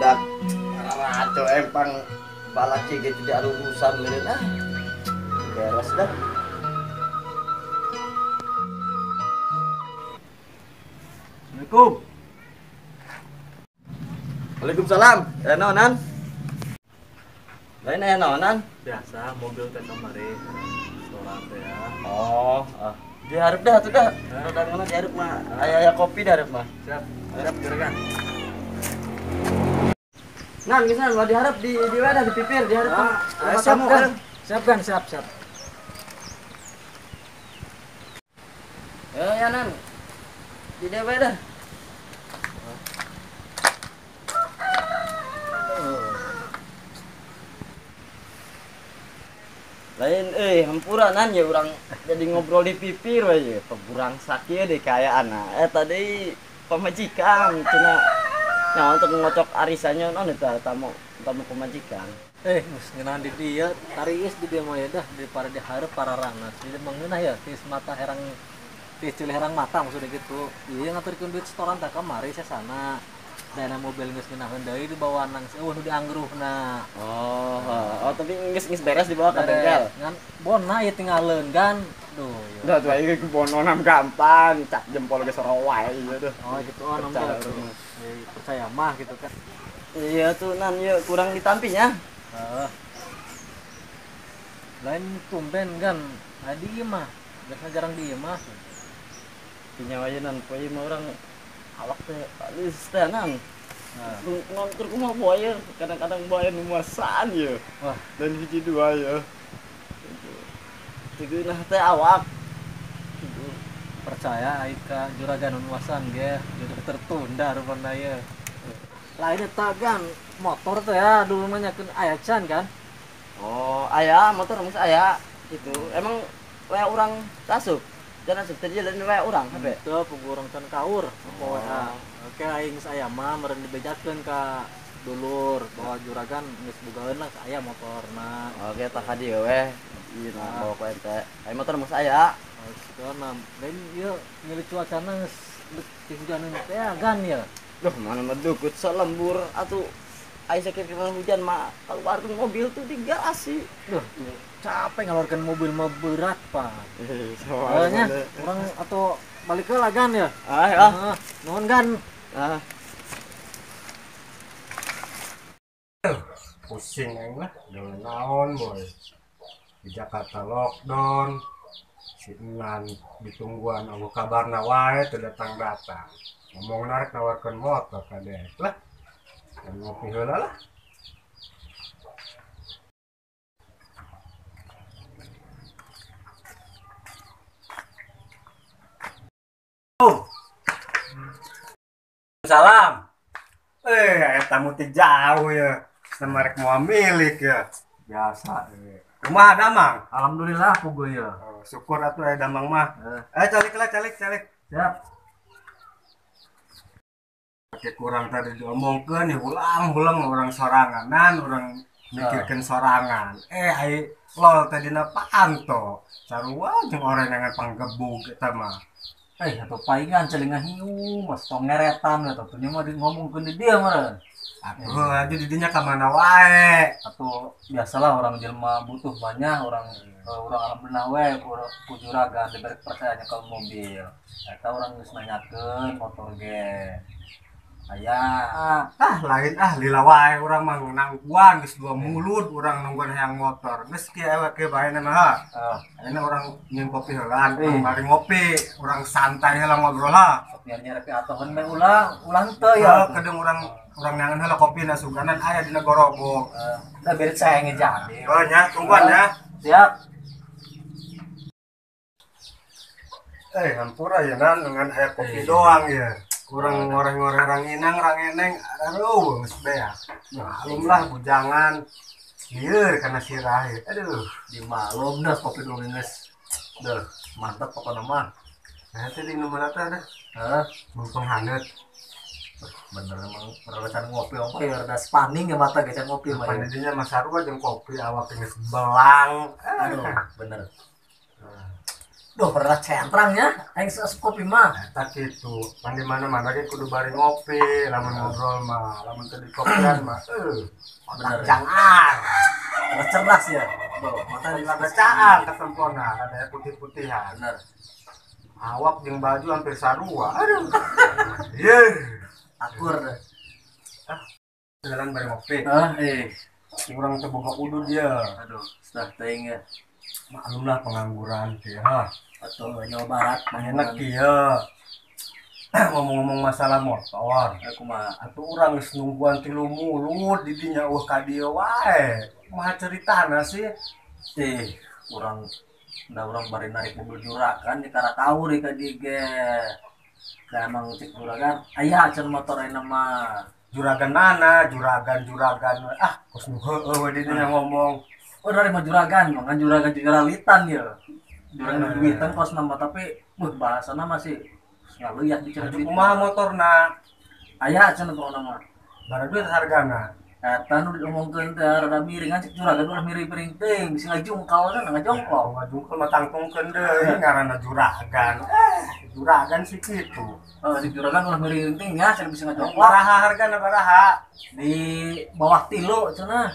budak raco empang balak gitu tidak ada urusan mirin beres dah. Assalamualaikum. Waalaikumsalam. Nonan. Lain nonan. Biasa mobil teh kemarin restoran teh ya. Oh, diharap dah tuh dah. Udah mana diharap mah. Aya kopi diharap mah. Siap. Siap juragan. Nan, misalnya mau diharap di mana di pipir diharap. Siap kan. Siap kan, siap. Ya Nan. Di dewe dah. Lain hampuranan ya orang jadi ngobrol di pipir aja peburang sakit deh kayak anak tadi pemajikan cina nyawa untuk ngocok arisannya non itu tamu pemajikan Mus ngeunaan di dia tariis di dia mah ya dah daripada diharap para rangat jadi mengeunah ya tis mata herang tis cilih herang mata maksudnya gitu iya ngaturkeun duit setoran teh kamari saya sana dana mobil geus ngeunaheun deui di bawah nang nu dianggeruhna. Oh tapi geus beres di bawah ka bengkel ngan bona ieu tinggalin kan duh udah tuh ieu bononam gampang cap jempol geus rowae ieu tuh gitu namanya percaya mah gitu kan iya tuh nan yuk kurang ditampinya lain tumben kan di mah biasanya jarang di mah pinyawa nan poe mah orang awak teh listenan ngontur kumaha buaya kadang-kadang buaya nu muasaan ya wah dan hiji dua ya jadi nah teh awak percaya Aika juragan nuasan ge jadi tertunda rupana ya lain eta kan motor teh ya dulu mah nyakeun aya can kan aya motor geus aya itu emang we urang tasuk jangan seperti jalan we urang hape teu pungurang can kaur pokoe oke aing saya mah meureun dibejakeun ka dulur bahwa juragan geus bogaeun lah aya motorna oke tak hadi we ieu bawa ku ente aya motor geus aya sekarang lain ieu milih cuacana geus hujanan teh gan ya duh mana mah dukut selembur atuh aya sakit kena hujan mah keluarkeun mobil tuh di garasi duh capek ngeluarkan mobil mah berat pak soalnya orang atau balik ke lagan ya nuhun kan pusing aing lah jangan naon boy di Jakarta lockdown si Enan ditungguan aku kabarna wae teu datang ngomong narik nawarkeun motor ka deh lah ngopi heula lah salam tamu teh jauh ya sama rek mau milik ya biasa rumah damang alhamdulillah puguh ya syukur atuh aya damang mah calik siap kayak kurang tadi diomongkeun ya ulang orang soranganan orang mikirkeun sorangan ai lol teh dina panto sarua jeung orengangan panggebug eta mah atau paingan celingan hiu mas tong ngeretan atau tuh mah ngomongkeun di dia meureun atuh aja di dinya ka mana wae atau biasalah orang jelema butuh banyak orang alhamdulillah we ku juragan diberi percayanya ke mobil eta orang geus nanyakeun motor ge aya lain lila wae urang mah nangguan geus dua mulut urang nungguan hayang motor geus kieu we bae mah ayeuna urang nyeun kopi heulan mari ngopi urang santai heula ngobrol lah biar nyarep atohan bae ulang teu ya kadang urang nyangeun heula kopina suganan aya dina gorobok da berit saya ngejadi nya tungguan ya siap hampura ya nan dengan aya kopi doang ya kurang ngoreng-ngoreng ranginang rangeneng aduh geus beak malum lah bujangan lieur kana sirah aduh di malum dah kopi dulu geus deuh mantap pokona mah tadi nu mana teh dah mumpung hangat bener emang perawatan ngopi oke rada spanning ya mata geus ngopi mah pandinya masarua jeung kopi awak geus belang aduh bener Duh, berat centrangnya. Aing kopi mah. Eta kitu. Pan di mana-mana ge kudu bari ngopi, lamun ngobrol mah, lamun teu di kopian mah Bener. otak jangar. Berat cerdas ya. Tuh, mata di Ada caan kesempona, ada putih-putihan. bener. Awak jeung baju hampir sarua. Aduh. Ye. Akur deh. Jalan bari ngopi. Urang teu boga udud dia. Aduh, sudah teuing ya. Maklumlah pengangguran teh, ha. Atau Jawa Barat Enak kieu. Ngomong-ngomong masalah motor. aku mah Atuh urang geus nungguan 3 mulut di dinya ka dieu wae. Kumaha ceritana sih? kurang udah orang bari narik mobil juragan di Karatau di kadi ge. Da emang cek juragan aya can motor ayeuna mah. Juragan mana? Juragan. Ah, kos nu heueuh we di dinya ngomong. Oh dari mah juragan, kan juragan Litan ya. Juragan duitan kos nama tapi bahasana masih ngaleuyak Atuh dicerita. kumaha motorna? Aya can pokona mah. Bara duit hargana. Eta nu diomongkeun teh rada miring cek juragan ulah miring-miring teuing bisa ngajungkal kan ngajongkol. Ngajungkeun mah tangtungkeun deui ngaranna juragan. Juragan sih kitu. Di juragan ulah miring teuing nya can bisa ngajongkol. Baraha hargana baraha? Di bawah 3 cenah.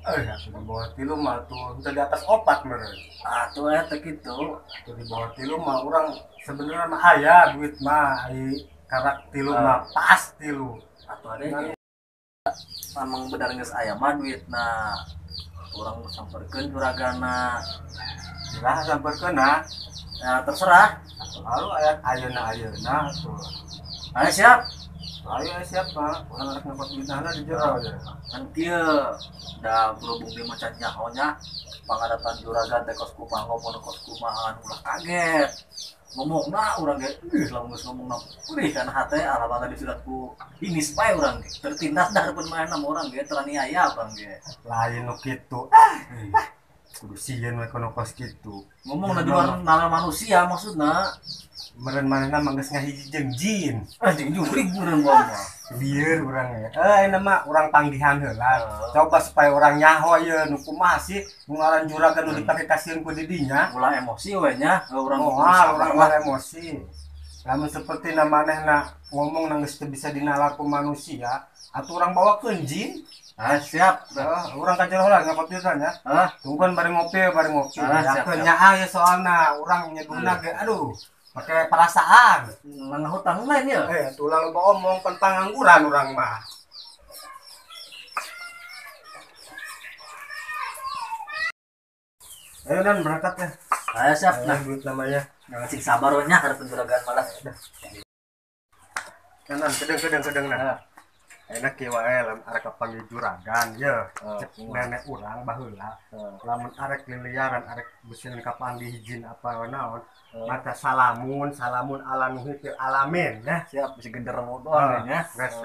Atuh di bawah 3 mah tuh henteu di atas 4 meureun. Atuh eta kitu. Atuh di bawah 3 mah urang sebenarnya mah aya duit mah ai karak 3 mah pas 3. Atuh ade ge. Memang benar geus aya mah duitna. Urang samperkeun juragana. Lah sampeurkeun nah. Ya terserah. Lalu ayeuna tuh. Ayo siap. Ayo siapa? Orang anak ngapa duitna di jero aja. Kan kieu da berhubung di macan nyahonya pangadapan juragan teh kos kumaha ngomong kos kumaha ulah kaget. Ngomongna urang ge lamun geus ngomongna urih kana hate alamat tadi sudah ku dinis pae urang ge. Tertindas dah depan maena urang ge teraniaya urang ge. Lain nu kitu. Kudu sieun we kono kos kitu. Ngomongna di luar nama manusia maksudna. Meureun manehna mah geus ngahiji jeung jin. Jeung jurig urang ngomong. Lieur urang ya. Ini mah urang panggihan heula. Coba supaya orang nyaho ye nu kumaha sih nu ngaran juragan nu dipake kasieun ku didinya. Ulah emosi we nya urang Urang emosi. Lamun seperti manehna ngomong nang geus teu bisa dinalar ku manusia, atuh urang bawakeun jin. Siap. Urang ka jero heula ngapot nya. Tungguan bari ngopi. Yakeun nyaah ye soalna urang nyeduna ge aduh. Pakai perasaan. Langah hutang lain ya. Tulang lupa omong kan pengangguran orang mah. Ayo dan berangkat ya. Saya siap. Nah, duit namanya. Jangan sing sabar we nya karep juragan malah. Kanan kedeng nah. Enak kieu wae lamun arek kapanggih juragan ye. Cek nenek urang baheula. Lamun arek liliaran arek beuseun kapanggih jin apa naon. Mata salamun ala nuhun fil alamin ya. Siap bisa gender modal nya. Geus.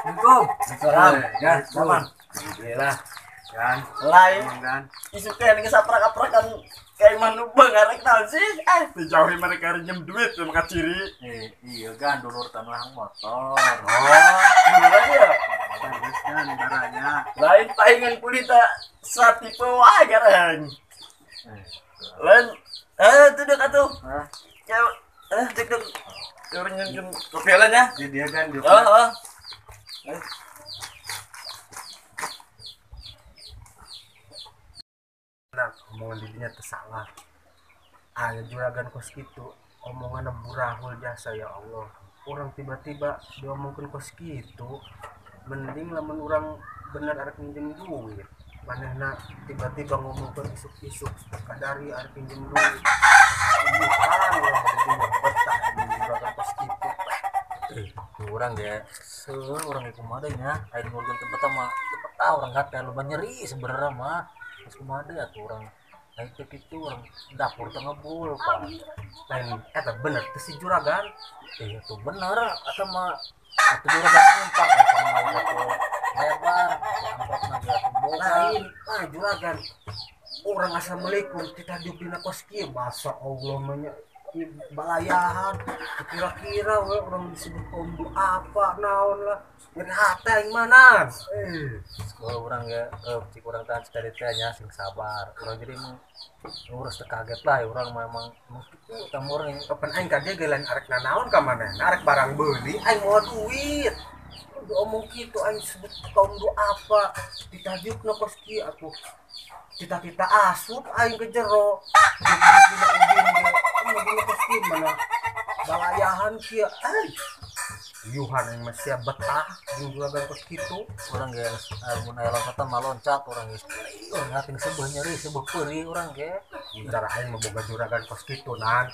Assalamualaikum. Ya, aman. Alhamdulillah. Kan Lain dan isu teh geus saprak-aprakan kayak manu bangarek naon sih? Dijauhi mereka nyem duit sama ciri. Iya kan dulur tanah motor. Beneran ya? terus kan baranya. Lain paingan kulita satipe wae gareng. Lain tuh dek atuh. Ya dek. Urang nyen kopi lah nya. Jadi dia kan dia. Nah, omongan didinya tersalah. Aya juragan kos kitu, omonganna burahul jasa ya Allah. Orang tiba-tiba diomongkeun kos kitu, mending lamun urang bener arek minjem duit. Manehna tiba-tiba ngomongkeun isuk-isuk kadari arek pinjem duit. Bukan orang didinya betah di juragan kos kitu. Kurang ge. Urang ge kumaha deui nya. Aya ngurkeun tempat mah cepet urang hate lu nyeri sebenarnya mah. Terus kumaha deui atuh urang. Nah itu gitu orang dapur tengah bul pak. Lain eta bener teh si juragan. Itu bener atau mah atau juragan umpak sama atuh lebar angkot naga atuh Lain juragan. Orang assalamualaikum kita di dina kos kieu masa Allah mah nya. balayahan kira-kira we orang disebut ombu apa naon lah ngeri hati yang mana kalau orang ya cik orang tahan dari tanya sing sabar orang jadi ngurus kaget lah ya orang memang itu tamu orang yang kapan aing kaget gelan arek nanaon ka mana arek barang beli aing mau duit udah omong gitu aing sebut kaum du apa ditajuk na kos kieu atuh kita asup aing ke jero gini kos kieu mana balayahan kieu yuhan yang masih betah jeung juragan kos kitu orang ge mun aya lompatan mah loncat orang geus orang ngating sebuah nyeri sebuah peuri orang ge cara aing memboga juragan kos kitu nan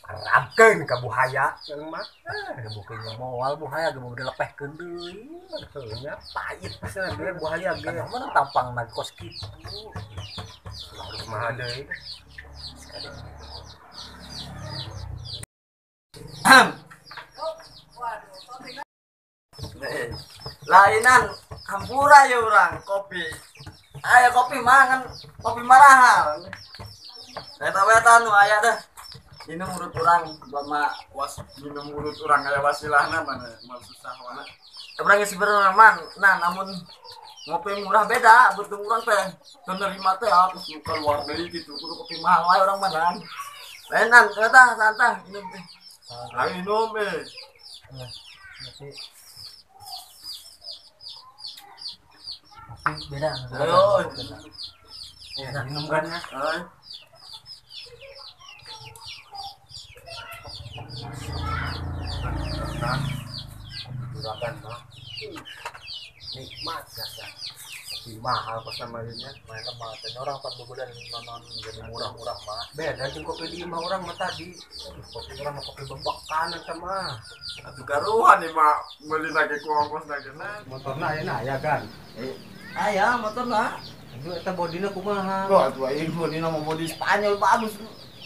arabkeun ka buhaya jeung mah bukannya moal buhaya ge mau dilepehkeun deui nya pahit pisan ge buhaya ge mana tampang na kos kitu harus mah deui lainan hampura ya orang kopi ayo kopi mangan kopi marahal eta nu aya dah minum urut urang bama was minum urut urang aya wasilahna mana mal susah wana urang geus berenang nah namun ngopi murah beda beutung urang teh penerima teh harus keluar deui kitu kudu kopi mahal wae urang mah lainan eta santang minum teh ayo minum beda ayo ya minum kan ya juragan mah nikmat ya tapi mahal pas namanya main mah teh orang 4 bulan nonon jadi murah-murah mah beda jeung kopi di imah orang mah tadi kopi orang mah kopi bebekan eta mah atuh karuhan nih mak beli lagi ku ongkos lagi nah motorna aya kan aya motorna itu eta bodina kumaha kok atuh aing bodina mau bodi Spanyol bagus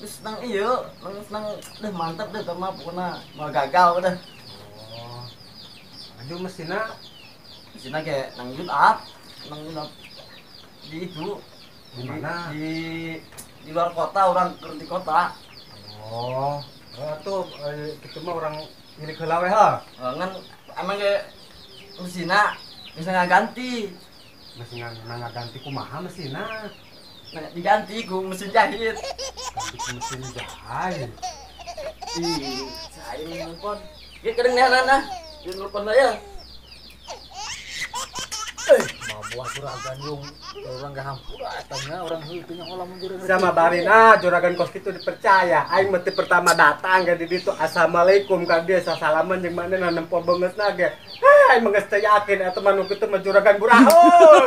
geus nang ieu nang deh mantep deh mah pokona mau gagal dah oh aduh mesinna ge nang up di itu di mana di luar kota orang di kota oh tuh kita mah orang milik heula we ha ngan emang ge mesinna bisa ngaganti mesin ngaganti kumaha mesinna diganti ku mesin jahit ganti ku mesin jahit ih saya nelpon ge kedengaran di nelpon aya mau buah juragan yung orang gak hampura tanya orang heueuh olah mun juragan sama barina juragan kos kitu dipercaya aing meuti pertama datang ka di ditu assalamualaikum ka dia sasalaman jeung mana nempol beungeusna ge aing mah geus teu yakin eta mah nu kitu mah juragan burahul